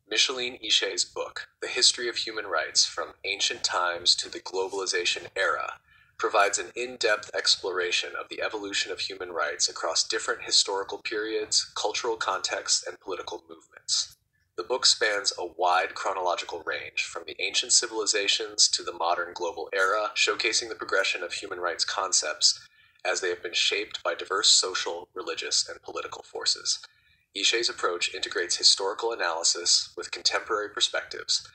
Micheline Ishay's book, The History of Human Rights from Ancient Times to the Globalization Era, provides an in-depth exploration of the evolution of human rights across different historical periods, cultural contexts, and political movements. The book spans a wide chronological range, from the ancient civilizations to the modern global era, showcasing the progression of human rights concepts as they have been shaped by diverse social, religious, and political forces. Ishay's approach integrates historical analysis with contemporary perspectives,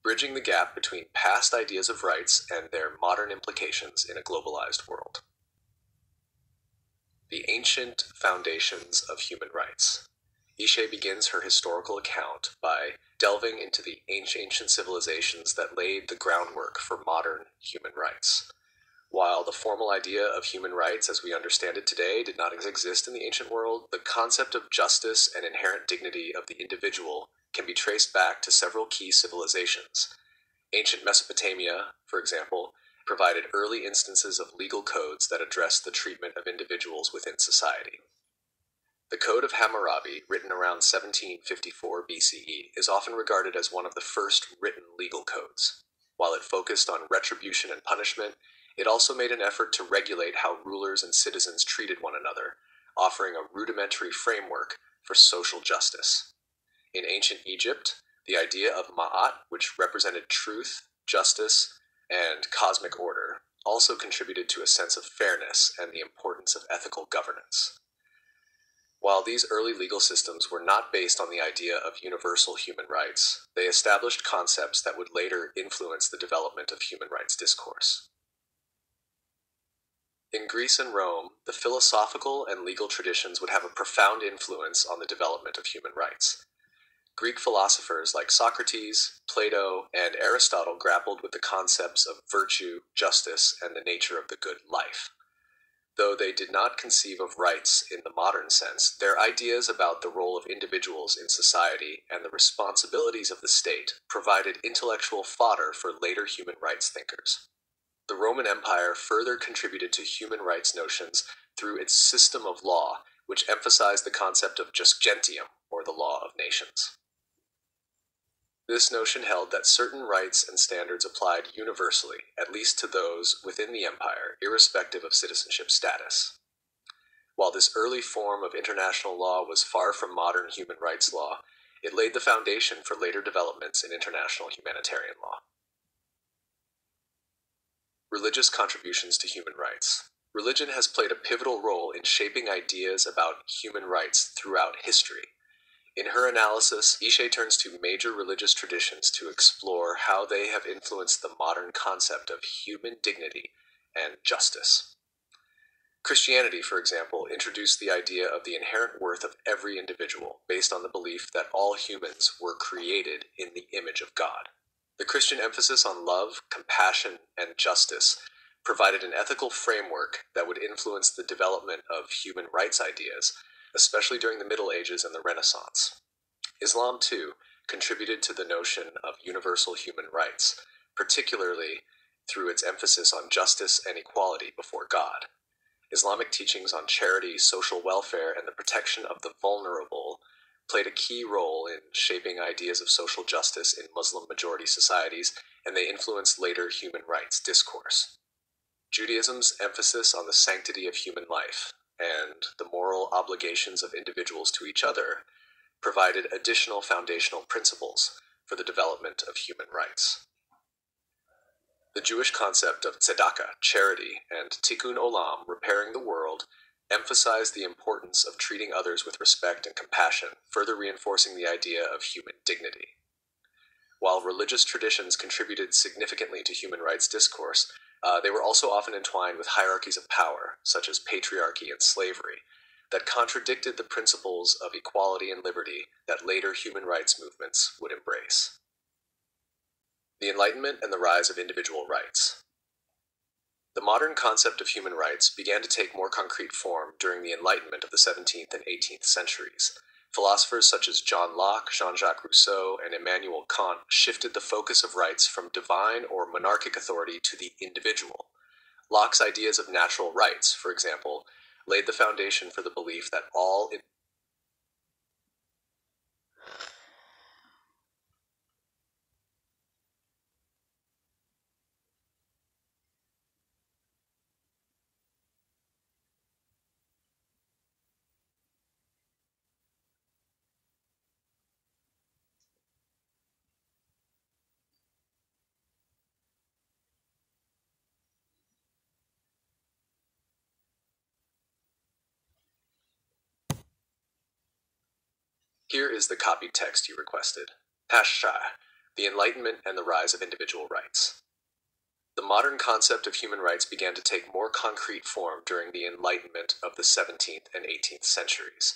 bridging the gap between past ideas of rights and their modern implications in a globalized world. The Ancient Foundations of Human Rights. Ishay begins her historical account by delving into the ancient civilizations that laid the groundwork for modern human rights. While the formal idea of human rights as we understand it today did not exist in the ancient world, the concept of justice and inherent dignity of the individual can be traced back to several key civilizations. Ancient Mesopotamia, for example, provided early instances of legal codes that addressed the treatment of individuals within society. The Code of Hammurabi, written around 1754 BCE, is often regarded as one of the first written legal codes. While it focused on retribution and punishment, it also made an effort to regulate how rulers and citizens treated one another, offering a rudimentary framework for social justice. In ancient Egypt, the idea of Ma'at, which represented truth, justice, and cosmic order, also contributed to a sense of fairness and the importance of ethical governance. While these early legal systems were not based on the idea of universal human rights, they established concepts that would later influence the development of human rights discourse. In Greece and Rome, the philosophical and legal traditions would have a profound influence on the development of human rights. Greek philosophers like Socrates, Plato, and Aristotle grappled with the concepts of virtue, justice, and the nature of the good life. Though they did not conceive of rights in the modern sense, their ideas about the role of individuals in society and the responsibilities of the state provided intellectual fodder for later human rights thinkers. The Roman Empire further contributed to human rights notions through its system of law, which emphasized the concept of jus gentium, or the law of nations. This notion held that certain rights and standards applied universally, at least to those within the empire, irrespective of citizenship status. While this early form of international law was far from modern human rights law, it laid the foundation for later developments in international humanitarian law. Religious contributions to human rights. Religion has played a pivotal role in shaping ideas about human rights throughout history. In her analysis, Ishay turns to major religious traditions to explore how they have influenced the modern concept of human dignity and justice. Christianity, for example, introduced the idea of the inherent worth of every individual based on the belief that all humans were created in the image of God. The Christian emphasis on love, compassion, and justice provided an ethical framework that would influence the development of human rights ideas, especially during the Middle Ages and the Renaissance. Islam, too, contributed to the notion of universal human rights, particularly through its emphasis on justice and equality before God. Islamic teachings on charity, social welfare, and the protection of the vulnerable played a key role in shaping ideas of social justice in Muslim-majority societies, and they influenced later human rights discourse. Judaism's emphasis on the sanctity of human life and the moral obligations of individuals to each other provided additional foundational principles for the development of human rights. The Jewish concept of tzedakah, charity, and tikkun olam, repairing the world, emphasized the importance of treating others with respect and compassion, further reinforcing the idea of human dignity. While religious traditions contributed significantly to human rights discourse, they were also often entwined with hierarchies of power, such as patriarchy and slavery, that contradicted the principles of equality and liberty that later human rights movements would embrace. The Enlightenment and the rise of individual rights. The modern concept of human rights began to take more concrete form during the Enlightenment of the 17th and 18th centuries. Philosophers such as John Locke, Jean-Jacques Rousseau, and Immanuel Kant shifted the focus of rights from divine or monarchic authority to the individual. Locke's ideas of natural rights, for example, laid the foundation for the belief that all individuals Here is the copied text you requested. Ishay, the Enlightenment and the Rise of Individual Rights. The modern concept of human rights began to take more concrete form during the Enlightenment of the 17th and 18th centuries.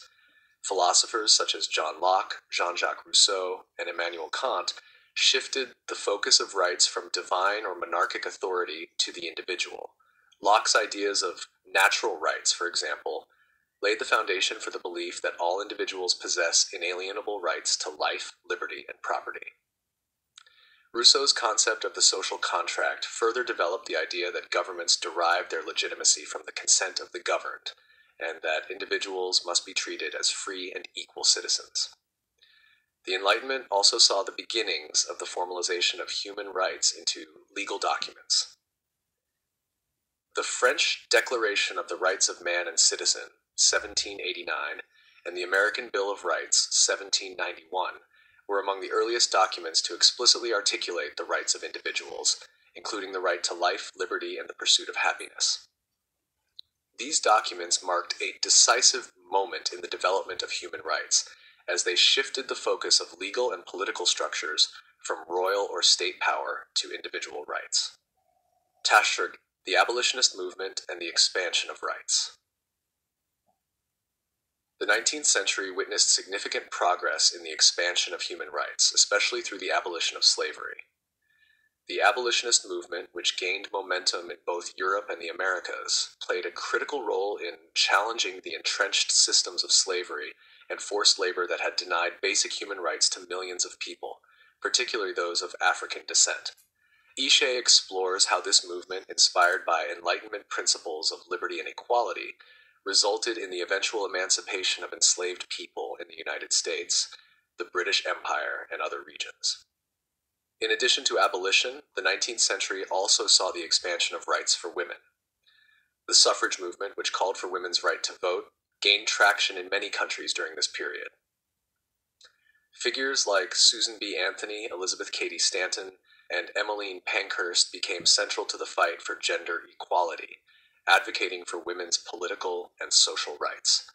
Philosophers such as John Locke, Jean-Jacques Rousseau, and Immanuel Kant shifted the focus of rights from divine or monarchic authority to the individual. Locke's ideas of natural rights, for example, laid the foundation for the belief that all individuals possess inalienable rights to life, liberty, and property. Rousseau's concept of the social contract further developed the idea that governments derive their legitimacy from the consent of the governed, and that individuals must be treated as free and equal citizens. The Enlightenment also saw the beginnings of the formalization of human rights into legal documents. The French Declaration of the Rights of Man and Citizen, 1789, and the American Bill of Rights, 1791, were among the earliest documents to explicitly articulate the rights of individuals, including the right to life, liberty, and the pursuit of happiness. These documents marked a decisive moment in the development of human rights, as they shifted the focus of legal and political structures from royal or state power to individual rights. Tashrg, the abolitionist movement and the expansion of rights. The 19th century witnessed significant progress in the expansion of human rights, especially through the abolition of slavery. The abolitionist movement, which gained momentum in both Europe and the Americas, played a critical role in challenging the entrenched systems of slavery and forced labor that had denied basic human rights to millions of people, particularly those of African descent. Ishay explores how this movement, inspired by Enlightenment principles of liberty and equality, resulted in the eventual emancipation of enslaved people in the United States, the British Empire, and other regions. In addition to abolition, the 19th century also saw the expansion of rights for women. The suffrage movement, which called for women's right to vote, gained traction in many countries during this period. Figures like Susan B. Anthony, Elizabeth Cady Stanton, and Emmeline Pankhurst became central to the fight for gender equality, advocating for women's political and social rights.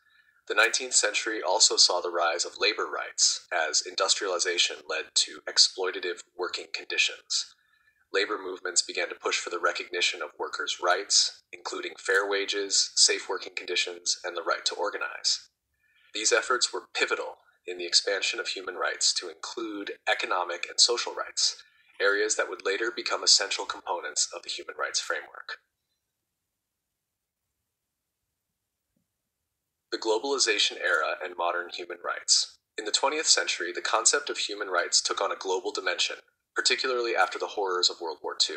The 19th century also saw the rise of labor rights as industrialization led to exploitative working conditions. Labor movements began to push for the recognition of workers' rights, including fair wages, safe working conditions, and the right to organize. These efforts were pivotal in the expansion of human rights to include economic and social rights, areas that would later become essential components of the human rights framework. The Globalization era and modern human rights. In the 20th century, the concept of human rights took on a global dimension, particularly after the horrors of World War II.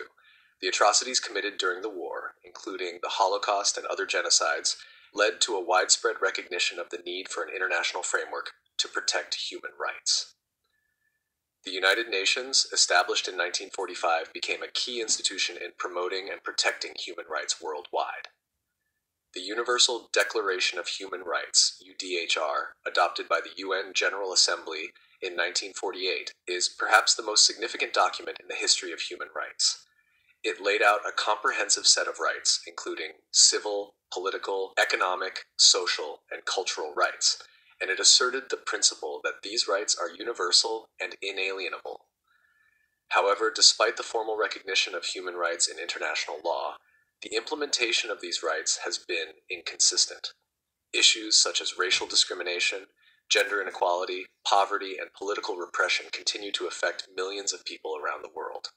The atrocities committed during the war, including the Holocaust and other genocides, led to a widespread recognition of the need for an international framework to protect human rights. The United Nations, established in 1945, became a key institution in promoting and protecting human rights worldwide. The Universal Declaration of Human Rights, UDHR, adopted by the UN General Assembly in 1948, is perhaps the most significant document in the history of human rights. It laid out a comprehensive set of rights, including civil, political, economic, social, and cultural rights, and it asserted the principle that these rights are universal and inalienable. However, despite the formal recognition of human rights in international law, the implementation of these rights has been inconsistent. Issues such as racial discrimination, gender inequality, poverty, and political repression continue to affect millions of people around the world.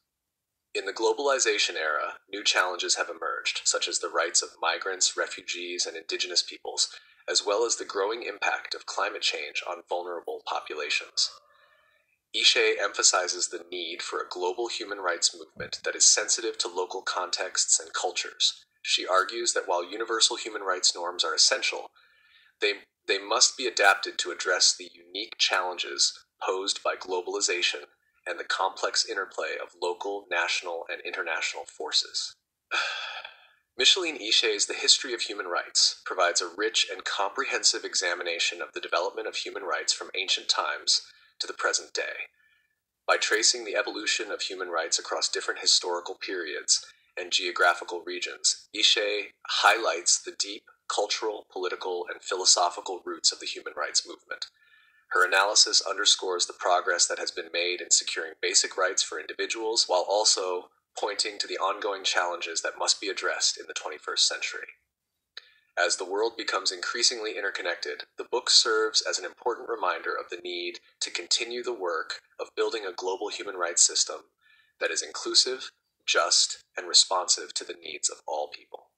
In the globalization era, new challenges have emerged, such as the rights of migrants, refugees, and indigenous peoples, as well as the growing impact of climate change on vulnerable populations. Ishay emphasizes the need for a global human rights movement that is sensitive to local contexts and cultures. She argues that while universal human rights norms are essential, they must be adapted to address the unique challenges posed by globalization and the complex interplay of local, national, and international forces. Micheline Ishay's The History of Human Rights provides a rich and comprehensive examination of the development of human rights from ancient times to the present day. By tracing the evolution of human rights across different historical periods and geographical regions, Ishay highlights the deep cultural, political, and philosophical roots of the human rights movement. Her analysis underscores the progress that has been made in securing basic rights for individuals while also pointing to the ongoing challenges that must be addressed in the 21st century. As the world becomes increasingly interconnected, the book serves as an important reminder of the need to continue the work of building a global human rights system that is inclusive, just, and responsive to the needs of all people.